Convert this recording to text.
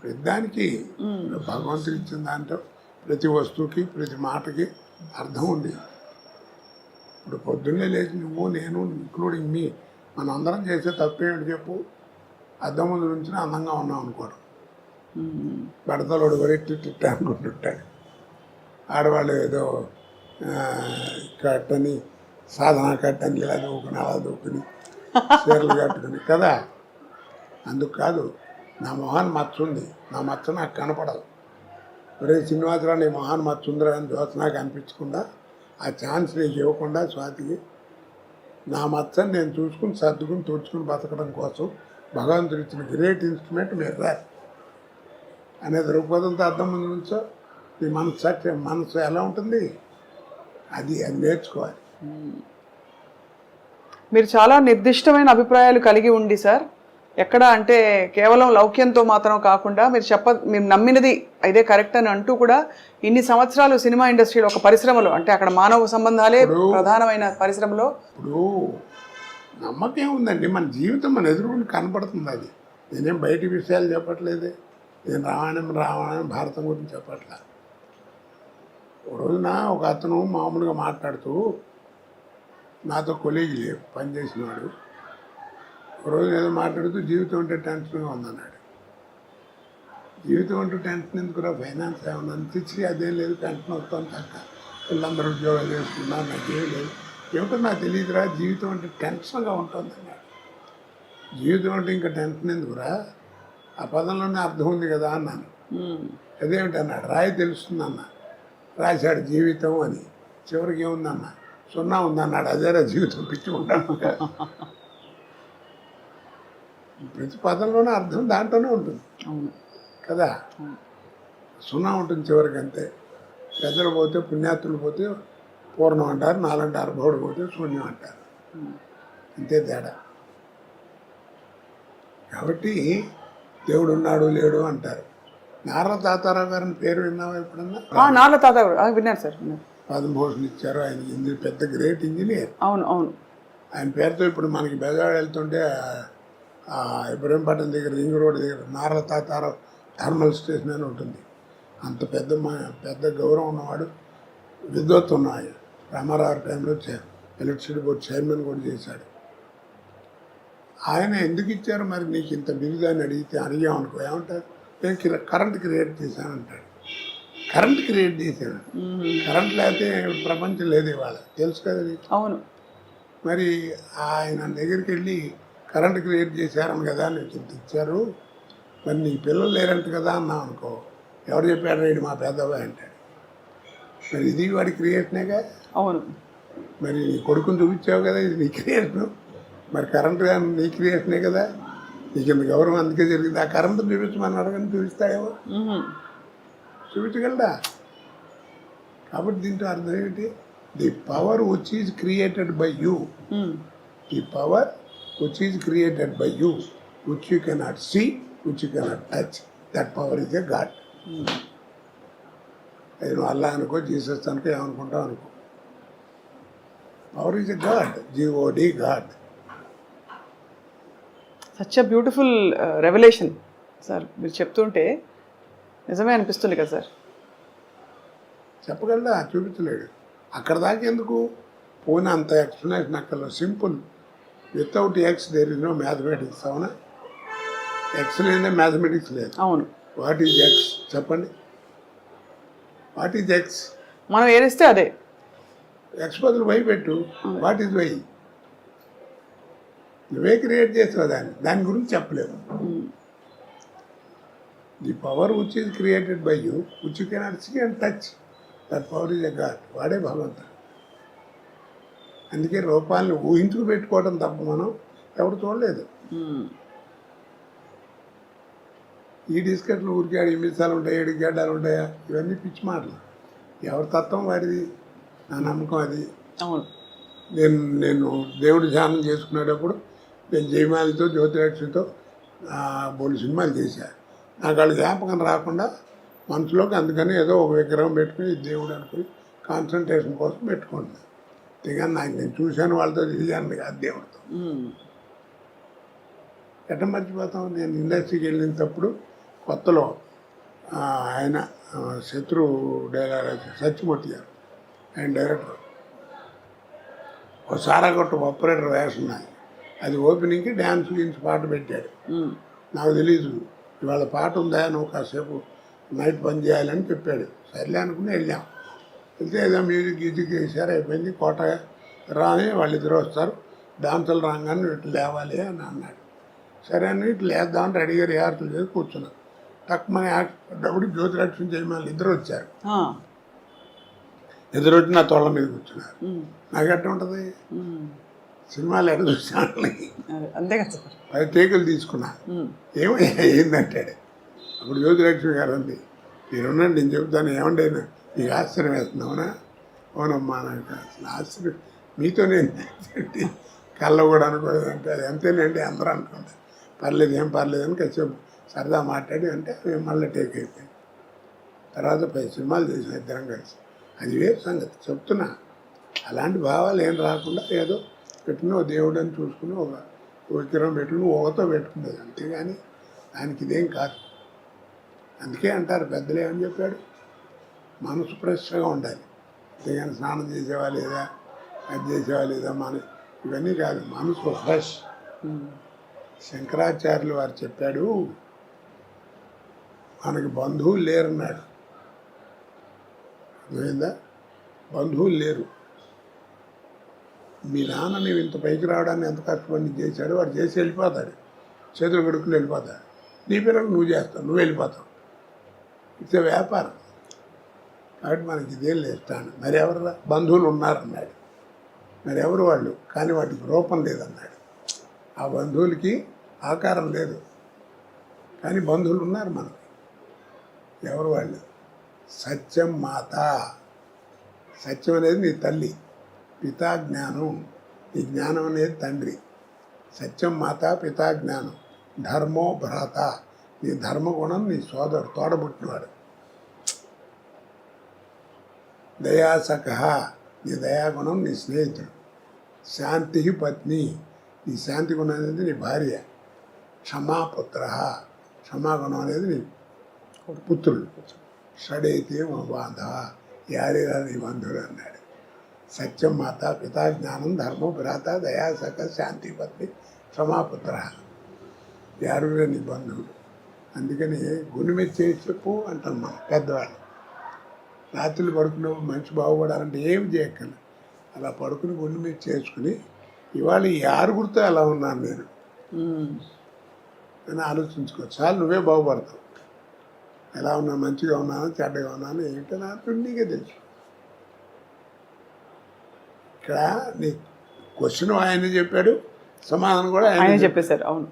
ప్రతిదానికి భగవంతుడు ఇచ్చిన దాంట్లో ప్రతి వస్తువుకి ప్రతి మాటకి అర్థం ఉంది. ఇప్పుడు పొద్దున్నే లేచి నువ్వు నేను ఇంక్లూడింగ్ మీ మనం అందరం చేసే తప్పేమిటి చెప్పు? అద్దం ముందు నుంచి అందంగా ఉన్నాం అనుకోరు. బడతలోడు వరెట్టి అనుకుంటుంటాడు. ఆడవాళ్ళు ఏదో కట్టని సాధన కట్టని ఇలా దూకుని అలా దూకుని చీరలు కట్టుకుని కదా. అందుకు కాదు, నా మొహాన్ని మచ్చ ఉంది, నా మచ్చ నాకు కనపడదు. ఒరే శ్రీనివాసరావు నీ మొహాన్ని మచ్చ ఉందిరా అని దోశ నాకు అనిపించకుండా ఆ ఛాన్స్ నీకు ఇవ్వకుండా స్వాతికి నా మచ్చని నేను చూసుకుని సర్దుకుని తుడుచుకుని బతకడం కోసం భగవంతుడు ఇచ్చిన గ్రేట్ ఇన్స్ట్రుమెంట్ మీరు అనే దృక్పథంతో అర్థం ముందు నుంచో నీ మనసు ఎలా ఉంటుంది అది నేర్చుకోవాలి. మీరు చాలా నిర్దిష్టమైన అభిప్రాయాలు కలిగి ఉండి సార్, ఎక్కడ అంటే కేవలం లౌక్యంతో మాత్రం కాకుండా మీరు నమ్మినది ఇదే కరెక్ట్ అని అంటూ కూడా ఇన్ని సంవత్సరాలు సినిమా ఇండస్ట్రీలో ఒక పరిశ్రమలో అంటే అక్కడ మానవ సంబంధాలే ప్రధానమైన పరిశ్రమలో ఇప్పుడు నమ్మకం ఉందండి. మన జీవితం మన ఎదురుని కనపడుతుంది. అది నేనేం బయటి విషయాలు చెప్పట్లేదే. నేను రామాయణం భారతం గురించి చెప్పట్లా. ఒక రోజున ఒక అతను మామూలుగా మాట్లాడుతూ నాతో కొలీగ్ పనిచేసినవాడు ఒక రోజు ఏదో మాట్లాడుతూ జీవితం అంటే టెన్షన్గా ఉందన్నాడు. జీవితం అంటూ టెన్షన్ ఎందుకురా, ఫైనాన్స్ ఏమన్నా తెచ్చి అదేం లేదు, టెన్షన్ వస్తాను తక్క, పిల్లలందరూ ఉద్యోగాలు చేసుకున్నారు, నాకేం లేదు, ఏమిటో నాకు తెలియదురా, జీవితం అంటే టెన్షన్గా ఉంటుంది అన్నాడు. జీవితం అంటే ఇంకా టెన్షన్ ఎందుకురా, ఆ పదంలోనే అర్థం ఉంది కదా అన్నాను. అదేమిటి అన్నాడు, రాయి తెలుస్తుంది అన్న. రాశాడు జీవితం అని, చివరికి ఏముందన్న, సున్నా ఉందన్నాడు. అదేరా జీవితం, పిచ్చి ఉంటాను. ప్రతి పదంలోనే అర్థం దాంట్లోనే ఉంటుంది కదా. సున్నా ఉంటుంది చివరికి, అంతే. పెద్దలు పోతే పుణ్యాత్తులు పోతే పూర్ణం అంటారు, నాలంటారు, బౌడు పోతే శూన్యం అంటారు, అంతే తేడా. కాబట్టి దేవుడు ఉన్నాడు లేడు అంటారు. నారా తాతారావు గారిని పేరు విన్నావా ఎప్పుడన్నా? నారా తాతారావు విన్నాను సార్. పద్మభూషణ్ ఇచ్చారు. ఆయన పెద్ద గ్రేట్ ఇంజనీర్. అవును అవును. ఆయన పేరుతో ఇప్పుడు మనకి బెజవాడ వెళ్తుంటే ఇబ్రహీంపట్నం దగ్గర రింగ్ రోడ్ దగ్గర నారా తాతారావు థర్మల్ స్టేషన్ అని ఉంటుంది. అంత పెద్ద గౌరవం ఉన్నవాడు, విద్వత్ ఉన్నాడు. రామారావు టైంలో ఎలక్ట్రిసిటీ బోర్డు చైర్మన్ కూడా చేశాడు. ఆయన ఎందుకు ఇచ్చారు మరి నీకు ఇంత బిరుదాన్ని అడిగామనుకో ఏమంటారు, నేను కరెంట్ క్రియేట్ చేశానంటాడు. కరెంట్ క్రియేట్ చేశాను, కరెంట్ లేకపోతే ప్రపంచం లేదు ఇవాళ, తెలుసు కదా నీకు. అవును. మరి ఆయన దగ్గరికి వెళ్ళి కరెంట్ క్రియేట్ చేశారని కదా నీకు ఇంత ఇచ్చారు, మరి నీ పిల్లలు లేరంట కదా అన్నావు అనుకో, ఎవరు చెప్పారు రేడు మా పెద్దబాయ్ అంటాడు. మరి ఇది వాడి క్రియేషనేగా. అవును. మరి నీ కొడుకుని చూపించావు కదా, ఇది నీ క్రియేషను. మరి కరెంట్ కానీ నీ క్రియేషనే కదా, నీకు ఇంత గౌరవం అందుకే జరిగింది. ఆ కరెంట్ చూపించమని అడగని చూపిస్తాడేమో, చూపించగలడా? కాబట్టి దీంట్లో అర్థం ఏంటి, the power which is created by you, the power which is created by you, which you cannot see, which you cannot touch, that power is a god. అది నువ్వు అల్లా అనుకో, జీసస్ అనుకో, ఏమనుకుంటావు అనుకో, power is a god, G O D god. Such a beautiful revolution sir. మీరు చెప్తుంటే నిజమే అనిపిస్తుంది కదా సార్. చెప్పగలడా? చూపించలేడు. అక్కడ దాకా ఎందుకు పోయిన అంత ఎక్స్ప్లెనేషన్ అక్కడ simple. Without X there is no mathematics. అవునా? ఎక్స్ లేదే మ్యాథమెటిక్స్ లేదు. అవును. వాట్ ఈజ్ ఎక్స్ చెప్పండి? What is X? మనం ఏరిస్తే అదే. ఎక్స్ బదులు వై పెట్టు. What is Y? నువ్వే క్రియేట్ చేసావు దాని గురించి చెప్పలేవు. The power which is created by you, which you cannot see and touch, that power is a god. వాడే భగవంతుడు. అందుకే రూపాలను ఊహించుకు పెట్టుకోవడం తప్ప మనం ఎవరు చూడలేదు. ఈ డిస్కట్లు ఊరికే 8 నిమిషాలు ఉంటాయి, 7 గడ్డాలు ఉంటాయా, ఇవన్నీ పిచ్చి మాటలు. ఎవరి తత్వం వాడిది, నా నమ్మకం అది. నేను దేవుడి ధ్యానం చేసుకునేటప్పుడు నేను జయమాలితో జ్యోతిలక్ష్మితో బోలు సినిమాలు చేశాను. నాకు వాళ్ళ జ్ఞాపకం రాకుండా మనసులోకి అందుకని ఏదో ఒక విగ్రహం పెట్టుకుని దేవుడు అనుకుని కాన్సన్ట్రేషన్ కోసం పెట్టుకుంటున్నాను. అంతేగాని నాకు నేను చూశాను వాళ్ళతో తిరిగాను కాదు దేవుడితో. ఎట్లా మర్చిపోతాం? నేను ఇండస్ట్రీకి వెళ్ళినప్పుడు కొత్తలో ఆయన శత్రు డైరెక్టర్ సత్యమూర్తి గారు ఆయన డైరెక్టర్. ఒక సారాగొట్టు ఆపరేటర్ వేషం నాది. అది ఓపెనింగ్కి డ్యాన్స్ గీన్స్ పాట పెట్టాడు. నాకు తెలీదు ఇవాళ పాట ఉందా, నువ్వు కాసేపు నైట్ పని చేయాలని చెప్పాడు. సర్లే అనుకుని వెళ్ళాం. వెళ్తే ఏదో మ్యూజిక్ గీజిక్ వేసారు, అయిపోయింది. కోట రాని వాళ్ళిద్దరు వస్తారు, డాన్సులు రాగానే ఇట్లా లేవాలి అని అన్నాడు. సరే అని ఇట్లా లేద్దామని రెడీగా రిహార్సల్ చేసి కూర్చున్నాను. తక్కువ యాక్టప్పుడు జ్యోతిలక్ష్మి జయమాలి ఇద్దరు వచ్చారు. ఎదురు వచ్చి నా తోళ్ళ మీద కూర్చున్నారు. నాకు ఎట్లా ఉంటుంది, సినిమాలు ఎట్లా చూసాను, అంతే కదా. 10 టేకులు తీసుకున్నా. ఏమయ్యా ఏందంటాడు. అప్పుడు జ్యోతిలక్ష్మి గారు అంది, మీరున్నాండి నేను చెబుతాను, ఏమండి నీకు ఆశ్చర్యం వేస్తున్నావునా? అవునమ్మా, నాకు అసలు ఆశ్చర్యం మీతో నేను కళ్ళ కూడా అనుకోలేదంటే అది అంతేనండి అందరూ అనుకుంటారు. పర్లేదు ఏం పర్లేదు అని కాసేపు సరదా మాట్లాడి అంటే మేము మళ్ళీ టేక్ అయిపోయింది. తర్వాత 10 సినిమాలు చేసిన ఇద్దరం కలిసి. అది వేరు సంగతి చెప్తున్నా. అలాంటి భావాలు ఏం రాకుండా ఏదో పెట్టుకుని ఓ దేవుడు అని చూసుకుని ఒక విగ్రహం పెట్టుకుని ఊహతో పెట్టుకునేది, అంతేగాని దానికి ఇదేం కాదు. అందుకే అంటారు పెద్దలు ఏమని చెప్పాడు, మనసు ఫ్రెష్గా ఉండాలి, అంతేగాని స్నానం చేసేవా లేదా, అది చేసేవా లేదా, ఇవన్నీ కాదు, మనసు ఫ్రెష్. శంకరాచార్యులు వారు చెప్పాడు, మనకి బంధువులు లేరన్నాడు. అర్థమైందా? బంధువులు లేరు. మీ నాన్న నీవు ఇంత పైకి రావడానికి ఎంత కష్టపడి చేశాడు, వాడు చేసి వెళ్ళిపోతాడు, చేతులు కడుక్కుని వెళ్ళిపోతాడు. నీ పిల్లలు నువ్వు చేస్తావు, నువ్వు వెళ్ళిపోతావు. ఇట్స్ వ్యాపారం. కాబట్టి మనకి ఇదేం లేస్తాను. మరి ఎవరు బంధువులు ఉన్నారన్నాడు. మరి ఎవరు వాళ్ళు, కానీ వాటికి రూపం లేదన్నాడు. ఆ బంధువులకి ఆకారం లేదు, కానీ బంధువులు ఉన్నారు మనకి. ఎవరు వాళ్ళు? సత్యం మాత. సత్యం అనేది నీ తల్లి, పితా జ్ఞానం, నీ జ్ఞానం అనేది తండ్రి. సత్యం మాత పితా జ్ఞానం. ధర్మో భ్రాత, నీ ధర్మగుణం నీ సోదరు, తోడబుట్టినవాడు. దయాసఖ, నీ దయాగుణం నీ స్నేహితుడు. శాంతి పత్ని, నీ శాంతి గుణం అనేది నీ భార్య. క్షమాపుత్ర, క్షమాగుణం అనేది నీ పుత్రుడు. షడైతే మా బాంధవ, యారేరా నీ బంధువులు అన్నాడు. సత్యం మాత పితా జ్ఞానం ధర్మో భ్రాత దయాసఖ శాంతి పత్ని క్షమాపుత్ర, యారురా నీ బంధువులు. అందుకని గుణమెచ్చి చేసి చెప్పు అంటాం మనం పెద్దవాళ్ళు. రాత్రులు పడుకున్నప్పుడు మంచి బాగుపడాలంటే ఏం చేయక్కర్లేదు, అలా పడుకుని గుండె మీద చేసుకుని ఇవాళ ఈ ఆరుగురితో ఎలా ఉన్నాను నేను అని ఆలోచించుకో, చాలు నువ్వే బాగుపడతావు. ఎలా ఉన్నా, మంచిగా ఉన్నాను చెడ్డగా ఉన్నాను ఏంటో నాకు నీకే తెలుసు. ఇక్కడ నీ క్వశ్చన్ ఆయన చెప్పాడు, సమాధానం కూడా ఆయన చెప్పేశారు. అవును.